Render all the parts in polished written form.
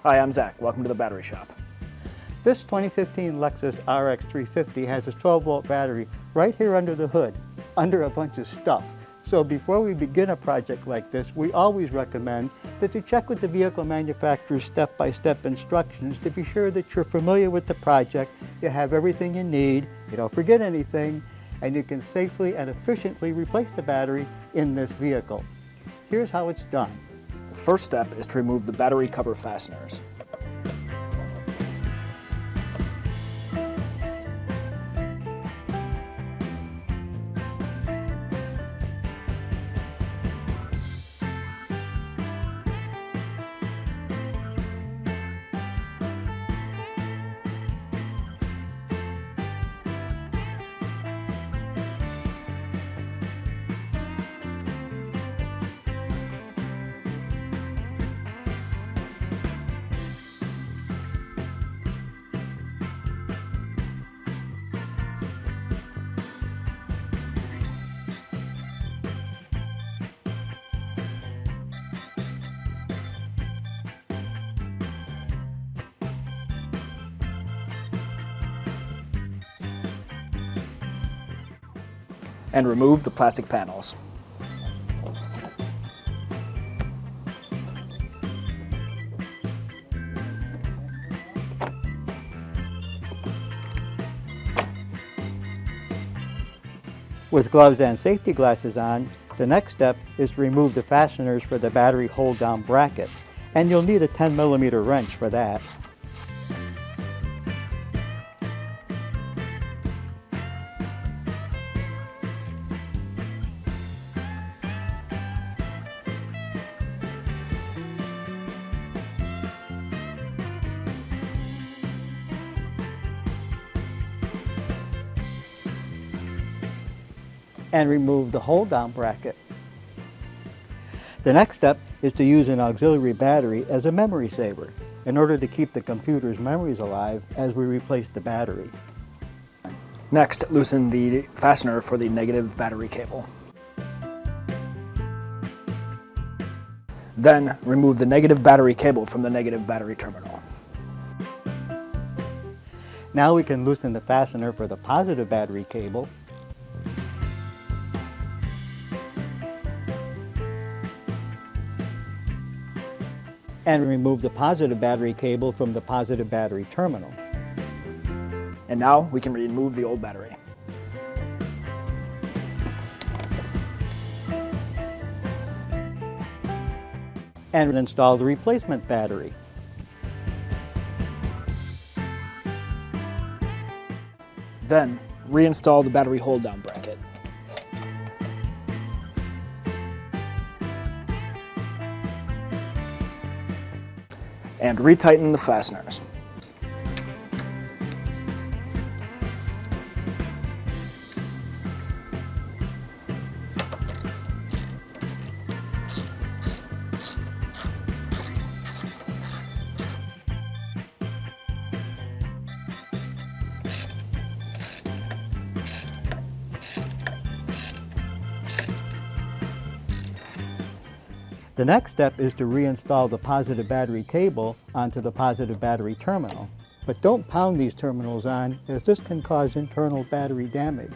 Hi, I'm Zach. Welcome to the battery shop. This 2015 Lexus RX350 has a 12-volt battery right here under the hood, under a bunch of stuff. So before we begin a project like this, we always recommend that you check with the vehicle manufacturer's step-by-step instructions to be sure that you're familiar with the project, you have everything you need, you don't forget anything, and you can safely and efficiently replace the battery in this vehicle. Here's how it's done. The first step is to remove the battery cover fasteners. And remove the plastic panels. With gloves and safety glasses on, the next step is to remove the fasteners for the battery hold-down bracket, and you'll need a 10mm wrench for that. And remove the hold-down bracket. The next step is to use an auxiliary battery as a memory saver in order to keep the computer's memories alive as we replace the battery. Next, loosen the fastener for the negative battery cable. Then, remove the negative battery cable from the negative battery terminal. Now we can loosen the fastener for the positive battery cable. And remove the positive battery cable from the positive battery terminal. And now we can remove the old battery. And install the replacement battery. Then, reinstall the battery hold-down bracket. And retighten the fasteners. The next step is to reinstall the positive battery cable onto the positive battery terminal. But don't pound these terminals on, as this can cause internal battery damage.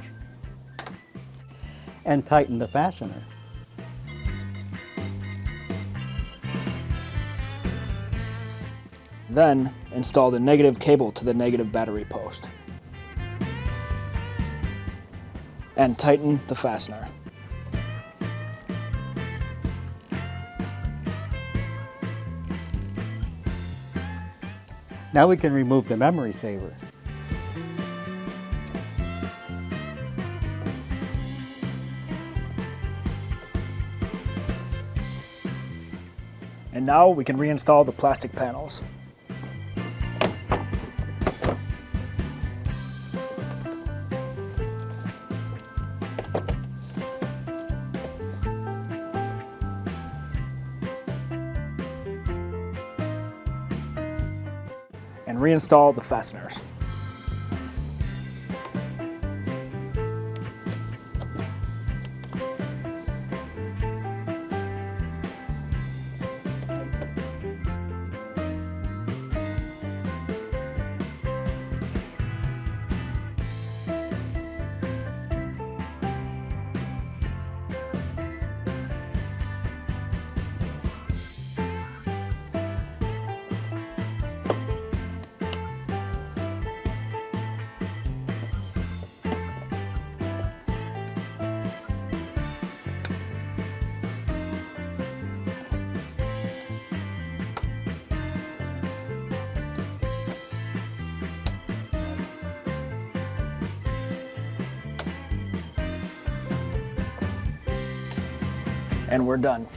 And tighten the fastener. Then, install the negative cable to the negative battery post. And tighten the fastener. Now we can remove the memory saver. And now we can reinstall the plastic panels. And reinstall the fasteners. And we're done.